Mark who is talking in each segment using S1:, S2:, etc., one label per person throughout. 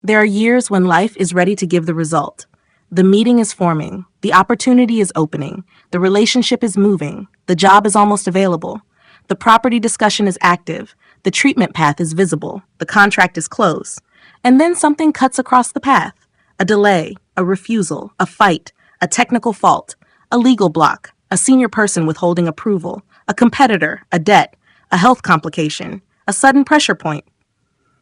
S1: There are years when life is ready to give the result. The meeting is forming, the opportunity is opening, the relationship is moving, the job is almost available, the property discussion is active, the treatment path is visible, the contract is closed. And then something cuts across the path. A delay, a refusal, a fight, a technical fault, a legal block, a senior person withholding approval, a competitor, a debt, a health complication, a sudden pressure point.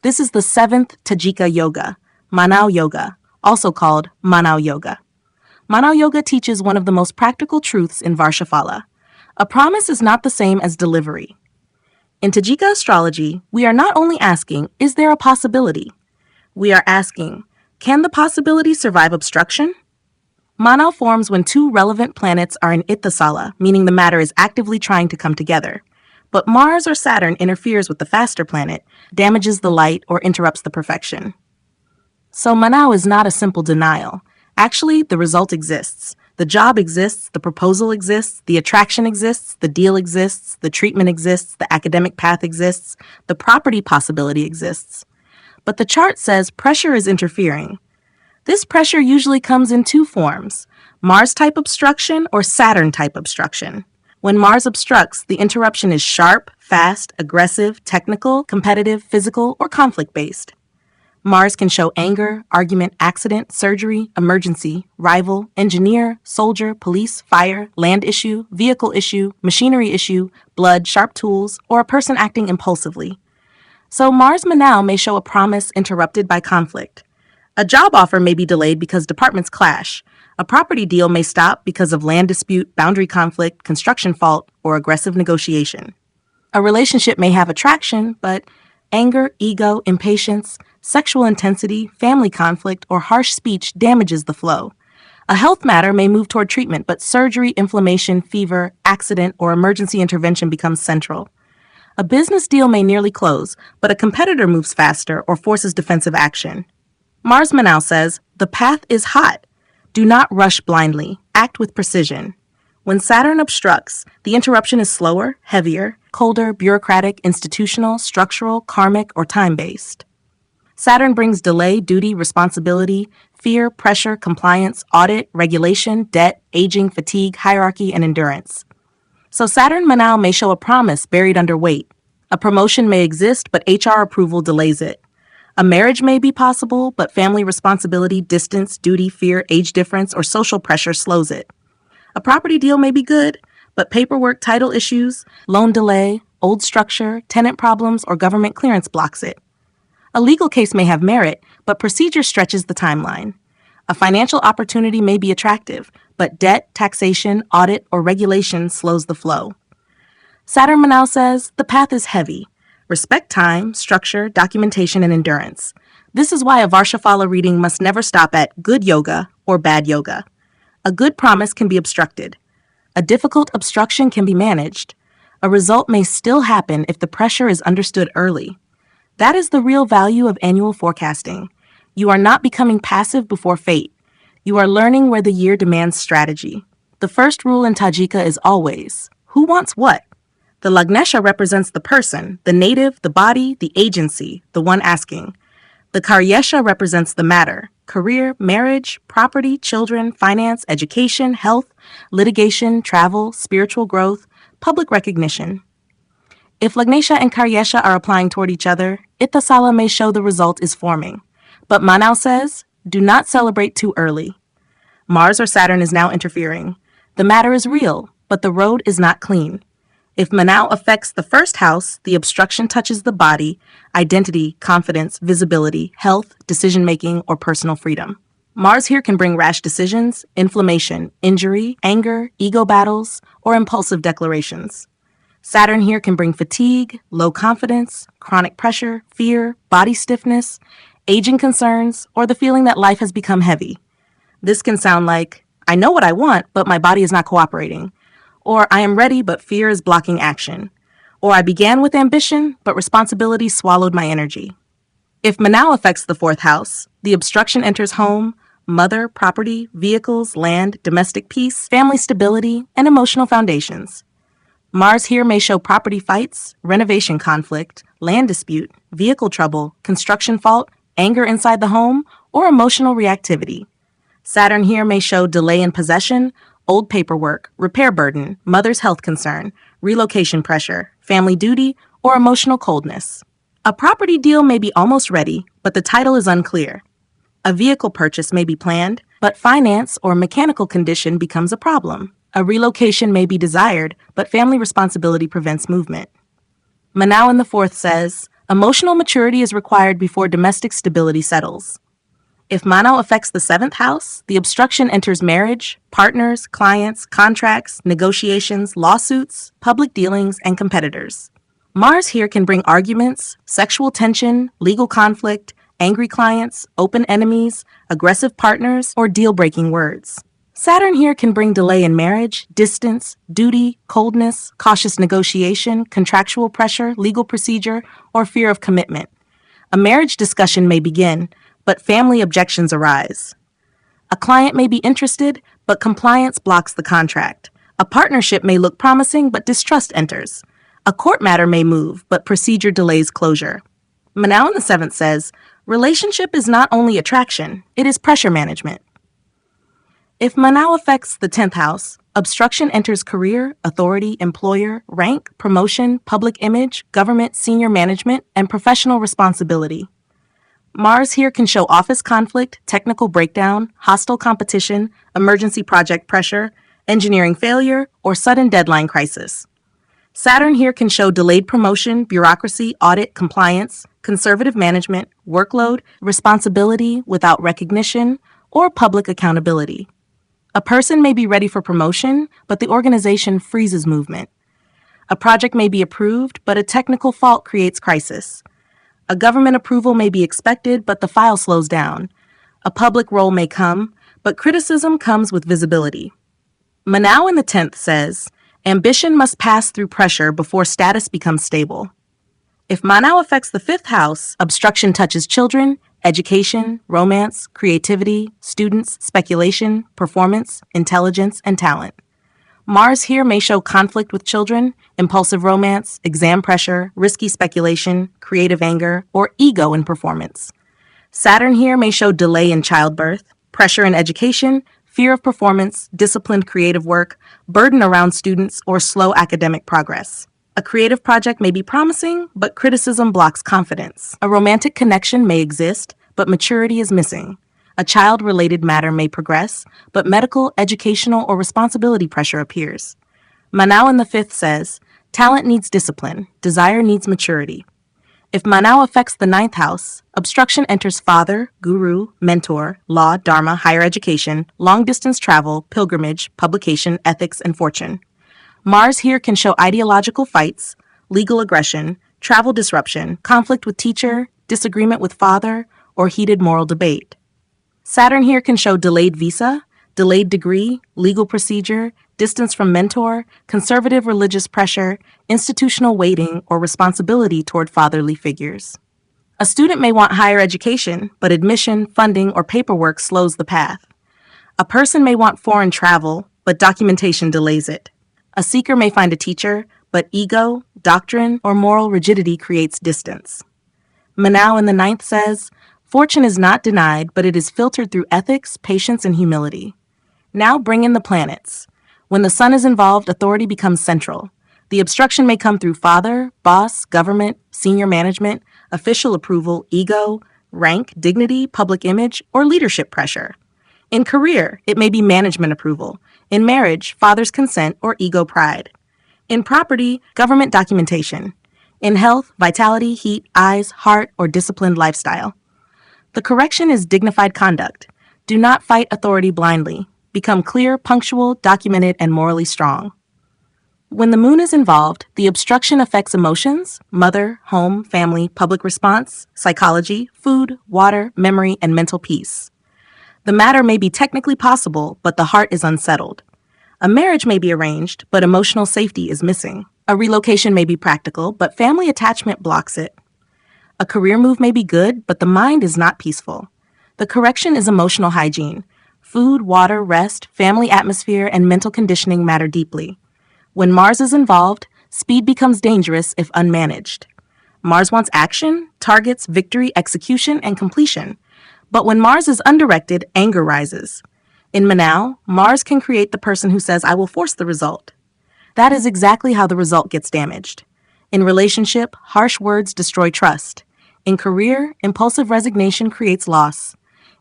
S1: This is the seventh Tajika Yoga, Manau Yoga, also called Manau Yoga. Mano Yoga teaches one of the most practical truths in Varshaphala. A promise is not the same as delivery. In Tajika Astrology, we are not only asking, is there a possibility? We are asking, can the possibility survive obstruction? Manau forms when two relevant planets are in Ittasala, meaning the matter is actively trying to come together. But Mars or Saturn interferes with the faster planet, damages the light, or interrupts the perfection. So Manau is not a simple denial. Actually, the result exists. The job exists, the proposal exists, the attraction exists, the deal exists, the treatment exists, the academic path exists, the property possibility exists. But the chart says pressure is interfering. This pressure usually comes in two forms, Mars-type obstruction or Saturn-type obstruction. When Mars obstructs, the interruption is sharp, fast, aggressive, technical, competitive, physical, or conflict-based. Mars can show anger, argument, accident, surgery, emergency, rival, engineer, soldier, police, fire, land issue, vehicle issue, machinery issue, blood, sharp tools, or a person acting impulsively. So Mars Manau may show a promise interrupted by conflict. A job offer may be delayed because departments clash. A property deal may stop because of land dispute, boundary conflict, construction fault, or aggressive negotiation. A relationship may have attraction, but anger, ego, impatience, sexual intensity, family conflict, or harsh speech damages the flow. A health matter may move toward treatment, but surgery, inflammation, fever, accident, or emergency intervention becomes central. A business deal may nearly close, but a competitor moves faster or forces defensive action. Mars Manau says, the path is hot. Do not rush blindly. Act with precision. When Saturn obstructs, the interruption is slower, heavier, colder, bureaucratic, institutional, structural, karmic, or time-based. Saturn brings delay, duty, responsibility, fear, pressure, compliance, audit, regulation, debt, aging, fatigue, hierarchy, and endurance. So Saturn Manau may show a promise buried under weight. A promotion may exist, but HR approval delays it. A marriage may be possible, but family responsibility, distance, duty, fear, age difference, or social pressure slows it. A property deal may be good, but paperwork, title issues, loan delay, old structure, tenant problems, or government clearance blocks it. A legal case may have merit, but procedure stretches the timeline. A financial opportunity may be attractive, but debt, taxation, audit, or regulation slows the flow. Saturn Manau says, the path is heavy. Respect time, structure, documentation, and endurance. This is why a Varshaphala reading must never stop at good yoga or bad yoga. A good promise can be obstructed. A difficult obstruction can be managed. A result may still happen if the pressure is understood early. That is the real value of annual forecasting. You are not becoming passive before fate. You are learning where the year demands strategy. The first rule in Tajika is always, who wants what? The Lagnesha represents the person, the native, the body, the agency, the one asking. The Karyesha represents the matter, career, marriage, property, children, finance, education, health, litigation, travel, spiritual growth, public recognition. If Lagnesha and Karyesha are applying toward each other, Ittasala may show the result is forming. But Manau says, do not celebrate too early. Mars or Saturn is now interfering. The matter is real, but the road is not clean. If Manau affects the first house, the obstruction touches the body, identity, confidence, visibility, health, decision-making, or personal freedom. Mars here can bring rash decisions, inflammation, injury, anger, ego battles, or impulsive declarations. Saturn here can bring fatigue, low confidence, chronic pressure, fear, body stiffness, aging concerns, or the feeling that life has become heavy. This can sound like, I know what I want, but my body is not cooperating. Or I am ready, but fear is blocking action. Or I began with ambition, but responsibility swallowed my energy. If Manau affects the fourth house, the obstruction enters home, mother, property, vehicles, land, domestic peace, family stability, and emotional foundations. Mars here may show property fights, renovation conflict, land dispute, vehicle trouble, construction fault, anger inside the home, or emotional reactivity. Saturn here may show delay in possession, old paperwork, repair burden, mother's health concern, relocation pressure, family duty, or emotional coldness. A property deal may be almost ready, but the title is unclear. A vehicle purchase may be planned, but finance or mechanical condition becomes a problem. A relocation may be desired, but family responsibility prevents movement. Manau in the fourth says, emotional maturity is required before domestic stability settles. If Manau affects the seventh house, the obstruction enters marriage, partners, clients, contracts, negotiations, lawsuits, public dealings, and competitors. Mars here can bring arguments, sexual tension, legal conflict, angry clients, open enemies, aggressive partners, or deal-breaking words. Saturn here can bring delay in marriage, distance, duty, coldness, cautious negotiation, contractual pressure, legal procedure, or fear of commitment. A marriage discussion may begin, but family objections arise. A client may be interested, but compliance blocks the contract. A partnership may look promising, but distrust enters. A court matter may move, but procedure delays closure. Manau in the seventh says, relationship is not only attraction, it is pressure management. If Manau affects the 10th house, obstruction enters career, authority, employer, rank, promotion, public image, government, senior management, and professional responsibility. Mars here can show office conflict, technical breakdown, hostile competition, emergency project pressure, engineering failure, or sudden deadline crisis. Saturn here can show delayed promotion, bureaucracy, audit, compliance, conservative management, workload, responsibility without recognition, or public accountability. A person may be ready for promotion, but the organization freezes movement. A project may be approved, but a technical fault creates crisis. A government approval may be expected, but the file slows down. A public role may come, but criticism comes with visibility. Manau in the 10th says, ambition must pass through pressure before status becomes stable. If Manau affects the 5th house, obstruction touches children, education, romance, creativity, students, speculation, performance, intelligence, and talent. Mars here may show conflict with children, impulsive romance, exam pressure, risky speculation, creative anger, or ego in performance. Saturn here may show delay in childbirth, pressure in education, fear of performance, disciplined creative work, burden around students, or slow academic progress. A creative project may be promising, but criticism blocks confidence. A romantic connection may exist, but maturity is missing. A child-related matter may progress, but medical, educational, or responsibility pressure appears. Manau in the 5th says, talent needs discipline, desire needs maturity. If Manau affects the 9th house, obstruction enters father, guru, mentor, law, dharma, higher education, long-distance travel, pilgrimage, publication, ethics, and fortune. Mars here can show ideological fights, legal aggression, travel disruption, conflict with teacher, disagreement with father, or heated moral debate. Saturn here can show delayed visa, delayed degree, legal procedure, distance from mentor, conservative religious pressure, institutional waiting, or responsibility toward fatherly figures. A student may want higher education, but admission, funding, or paperwork slows the path. A person may want foreign travel, but documentation delays it. A seeker may find a teacher, but ego, doctrine, or moral rigidity creates distance. Manau in the 9th says, fortune is not denied, but it is filtered through ethics, patience, and humility. Now bring in the planets. When the sun is involved, authority becomes central. The obstruction may come through father, boss, government, senior management, official approval, ego, rank, dignity, public image, or leadership pressure. In career, it may be management approval. In marriage, father's consent or ego pride. In property, government documentation. In health, vitality, heat, eyes, heart, or disciplined lifestyle. The correction is dignified conduct. Do not fight authority blindly. Become clear, punctual, documented, and morally strong. When the moon is involved, the obstruction affects emotions, mother, home, family, public response, psychology, food, water, memory, and mental peace. The matter may be technically possible, but the heart is unsettled. A marriage may be arranged, but emotional safety is missing. A relocation may be practical, but family attachment blocks it. A career move may be good, but the mind is not peaceful. The correction is emotional hygiene. Food, water, rest, family atmosphere, and mental conditioning matter deeply. When Mars is involved, speed becomes dangerous if unmanaged. Mars wants action, targets, victory, execution, and completion. But when Mars is undirected, anger rises. In Manau, Mars can create the person who says, I will force the result. That is exactly how the result gets damaged. In relationship, harsh words destroy trust. In career, impulsive resignation creates loss.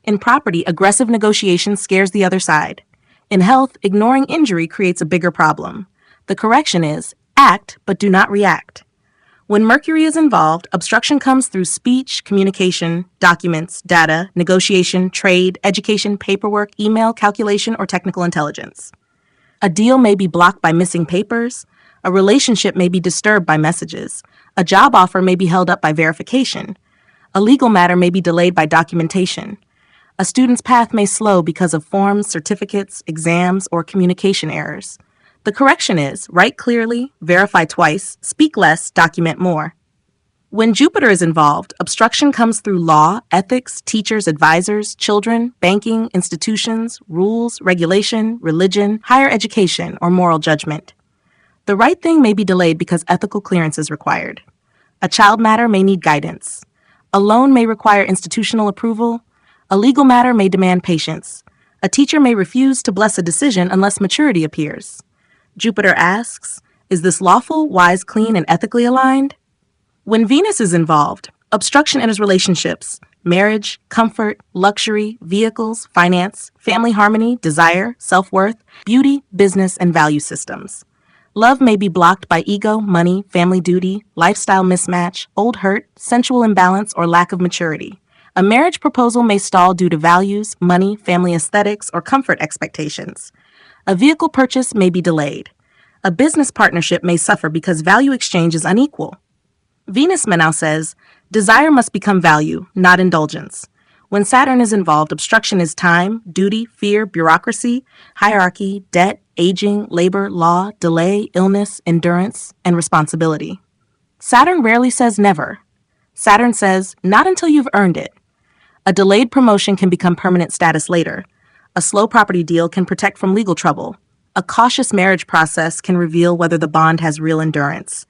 S1: In property, aggressive negotiation scares the other side. In health, ignoring injury creates a bigger problem. The correction is, act, but do not react. When Mercury is involved, obstruction comes through speech, communication, documents, data, negotiation, trade, education, paperwork, email, calculation, or technical intelligence. A deal may be blocked by missing papers. A relationship may be disturbed by messages. A job offer may be held up by verification. A legal matter may be delayed by documentation. A student's path may slow because of forms, certificates, exams, or communication errors. The correction is, write clearly, verify twice, speak less, document more. When Jupiter is involved, obstruction comes through law, ethics, teachers, advisors, children, banking, institutions, rules, regulation, religion, higher education, or moral judgment. The right thing may be delayed because ethical clearance is required. A child matter may need guidance. A loan may require institutional approval. A legal matter may demand patience. A teacher may refuse to bless a decision unless maturity appears. Jupiter asks, is this lawful, wise, clean, and ethically aligned? When Venus is involved, obstruction enters relationships, marriage, comfort, luxury, vehicles, finance, family harmony, desire, self-worth, beauty, business, and value systems. Love may be blocked by ego, money, family duty, lifestyle mismatch, old hurt, sensual imbalance, or lack of maturity. A marriage proposal may stall due to values, money, family aesthetics, or comfort expectations. A vehicle purchase may be delayed. A business partnership may suffer because value exchange is unequal. Venus Manau says, desire must become value, not indulgence. When Saturn is involved, obstruction is time, duty, fear, bureaucracy, hierarchy, debt, aging, labor, law, delay, illness, endurance, and responsibility. Saturn rarely says never. Saturn says, not until you've earned it. A delayed promotion can become permanent status later. A slow property deal can protect from legal trouble. A cautious marriage process can reveal whether the bond has real endurance.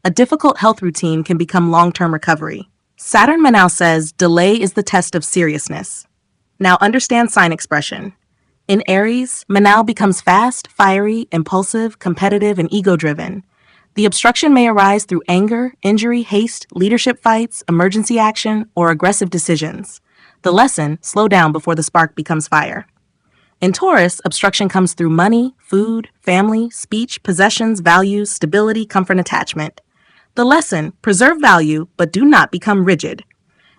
S1: A difficult health routine can become long-term recovery. Saturn Manau says delay is the test of seriousness. Now understand sign expression. In Aries, Manau becomes fast, fiery, impulsive, competitive, and ego-driven. The obstruction may arise through anger, injury, haste, leadership fights, emergency action, or aggressive decisions. The lesson, slow down before the spark becomes fire. In Taurus, obstruction comes through money, food, family, speech, possessions, values, stability, comfort, and attachment. The lesson, preserve value, but do not become rigid.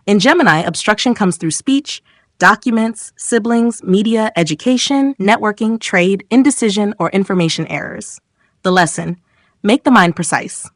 S1: In Gemini, obstruction comes through speech, documents, siblings, media, education, networking, trade, indecision, or information errors. The lesson, make the mind precise.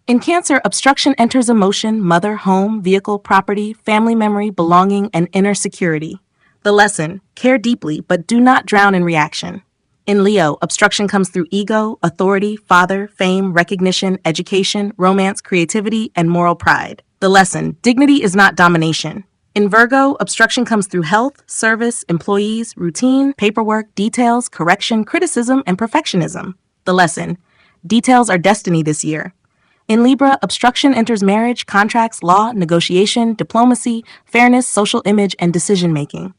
S1: In Cancer, obstruction enters emotion, mother, home, vehicle, property, family memory, belonging, and inner security. The lesson, care deeply, but do not drown in reaction. In Leo, obstruction comes through ego, authority, father, fame, recognition, education, romance, creativity, and moral pride. The lesson, dignity is not domination. In Virgo, obstruction comes through health, service, employees, routine, paperwork, details, correction, criticism, and perfectionism. The lesson, details are destiny this year. In Libra, obstruction enters marriage, contracts, law, negotiation, diplomacy, fairness, social image, and decision-making.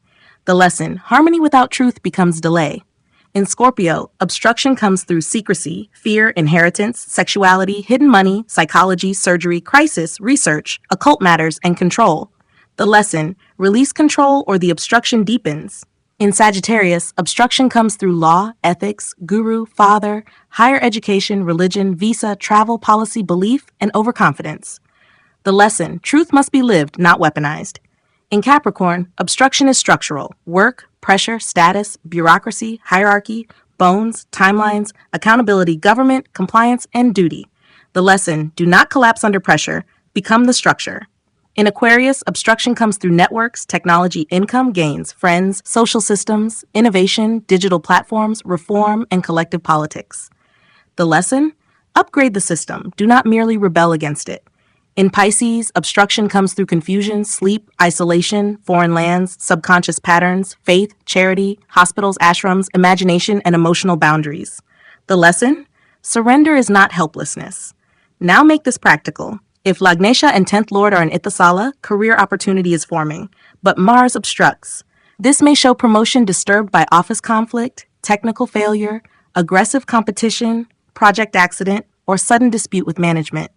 S1: The lesson, harmony without truth becomes delay. In Scorpio, obstruction comes through secrecy, fear, inheritance, sexuality, hidden money, psychology, surgery, crisis, research, occult matters, and control. The lesson, release control or the obstruction deepens. In Sagittarius, obstruction comes through law, ethics, guru, father, higher education, religion, visa, travel, policy, belief, and overconfidence. The lesson, truth must be lived, not weaponized. In Capricorn, obstruction is structural, work, pressure, status, bureaucracy, hierarchy, bones, timelines, accountability, government, compliance, and duty. The lesson, do not collapse under pressure, become the structure. In Aquarius, obstruction comes through networks, technology, income, gains, friends, social systems, innovation, digital platforms, reform, and collective politics. The lesson, upgrade the system, do not merely rebel against it. In Pisces, obstruction comes through confusion, sleep, isolation, foreign lands, subconscious patterns, faith, charity, hospitals, ashrams, imagination, and emotional boundaries. The lesson? Surrender is not helplessness. Now make this practical. If Lagnesha and 10th Lord are in Ittasala, career opportunity is forming, but Mars obstructs. This may show promotion disturbed by office conflict, technical failure, aggressive competition, project accident, or sudden dispute with management.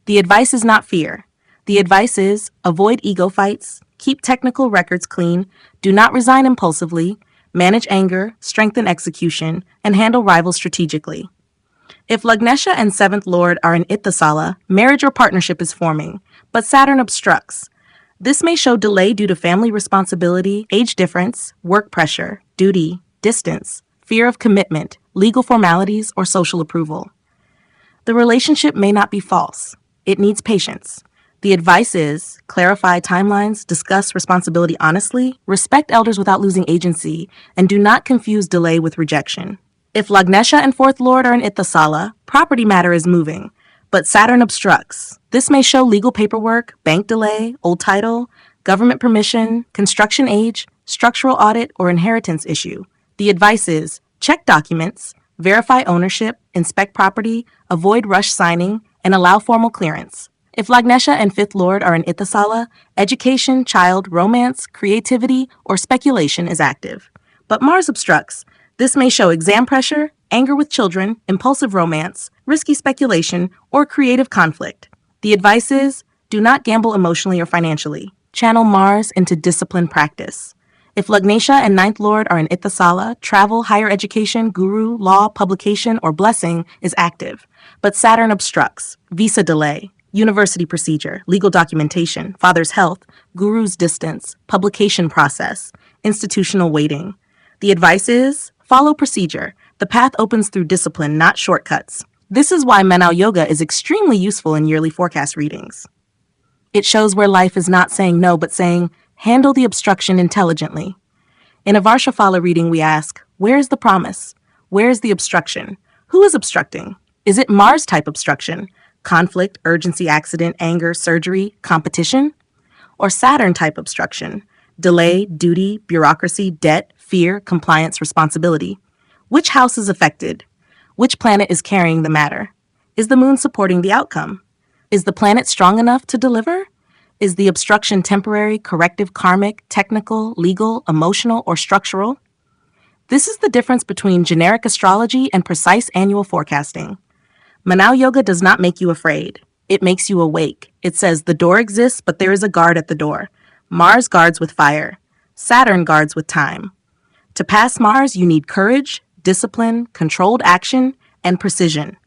S1: The advice is not fear. The advice is avoid ego fights, keep technical records clean, do not resign impulsively, manage anger, strengthen execution, and handle rivals strategically. If Lagnesha and 7th Lord are in Ittasala, marriage or partnership is forming, but Saturn obstructs. This may show delay due to family responsibility, age difference, work pressure, duty, distance, fear of commitment, legal formalities, or social approval. The relationship may not be false. It needs patience. The advice is clarify timelines, discuss responsibility honestly, respect elders without losing agency, and do not confuse delay with rejection. If Lagnesha and 4th Lord are in Ittasala, property matter is moving, but Saturn obstructs. This may show legal paperwork, bank delay, old title, government permission, construction age, structural audit, or inheritance issue. The advice is check documents, verify ownership, inspect property, avoid rush signing, and allow formal clearance. If Lagnesha and 5th Lord are in Ittasala, education, child, romance, creativity, or speculation is active. But Mars obstructs. This may show exam pressure, anger with children, impulsive romance, risky speculation, or creative conflict. The advice is do not gamble emotionally or financially. Channel Mars into disciplined practice. If Lagnesha and 9th Lord are in Ittasala, travel, higher education, guru, law, publication, or blessing is active. But Saturn obstructs. Visa delay, university procedure, legal documentation, father's health, guru's distance, publication process, institutional waiting. The advice is follow procedure. The path opens through discipline, not shortcuts. This is why Manau Yoga is extremely useful in yearly forecast readings. It shows where life is not saying no, but saying, handle the obstruction intelligently. In a Varshaphala reading, we ask, where is the promise? Where is the obstruction? Who is obstructing? Is it Mars-type obstruction? Conflict, urgency, accident, anger, surgery, competition? Or Saturn-type obstruction? Delay, duty, bureaucracy, debt, fear, compliance, responsibility. Which house is affected? Which planet is carrying the matter? Is the moon supporting the outcome? Is the planet strong enough to deliver? Is the obstruction temporary, corrective, karmic, technical, legal, emotional, or structural? This is the difference between generic astrology and precise annual forecasting. Manau Yoga does not make you afraid. It makes you awake. It says the door exists, but there is a guard at the door. Mars guards with fire. Saturn guards with time. To pass Mars, you need courage, discipline, controlled action, and precision.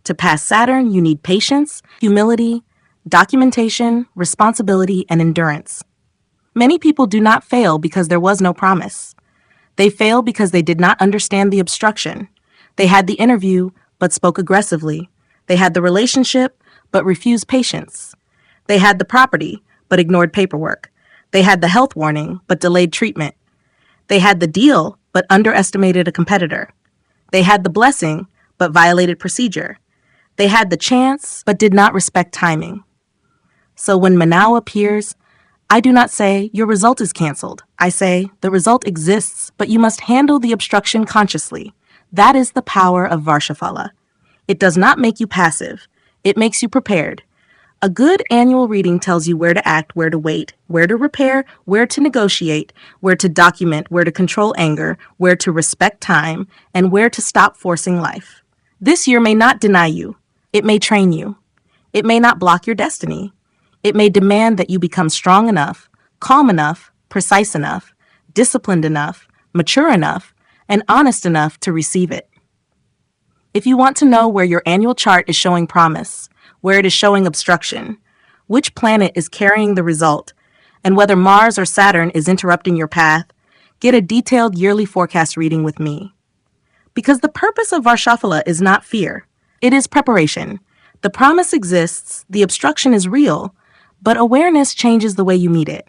S1: To pass Saturn, you need patience, humility, documentation, responsibility, and endurance. Many people do not fail because there was no promise. They fail because they did not understand the obstruction. They had the interview, but spoke aggressively. They had the relationship, but refused patience. They had the property, but ignored paperwork. They had the health warning, but delayed treatment. They had the deal, but underestimated a competitor. They had the blessing, but violated procedure. They had the chance, but did not respect timing. So when Manau appears, I do not say, your result is canceled. I say, the result exists, but you must handle the obstruction consciously. That is the power of Varshaphala. It does not make you passive. It makes you prepared. A good annual reading tells you where to act, where to wait, where to repair, where to negotiate, where to document, where to control anger, where to respect time, and where to stop forcing life. This year may not deny you. It may train you. It may not block your destiny. It may demand that you become strong enough, calm enough, precise enough, disciplined enough, mature enough, and honest enough to receive it. If you want to know where your annual chart is showing promise, where it is showing obstruction, which planet is carrying the result, and whether Mars or Saturn is interrupting your path, get a detailed yearly forecast reading with me. Because the purpose of Varshaphala is not fear. It is preparation. The promise exists, the obstruction is real, but awareness changes the way you meet it.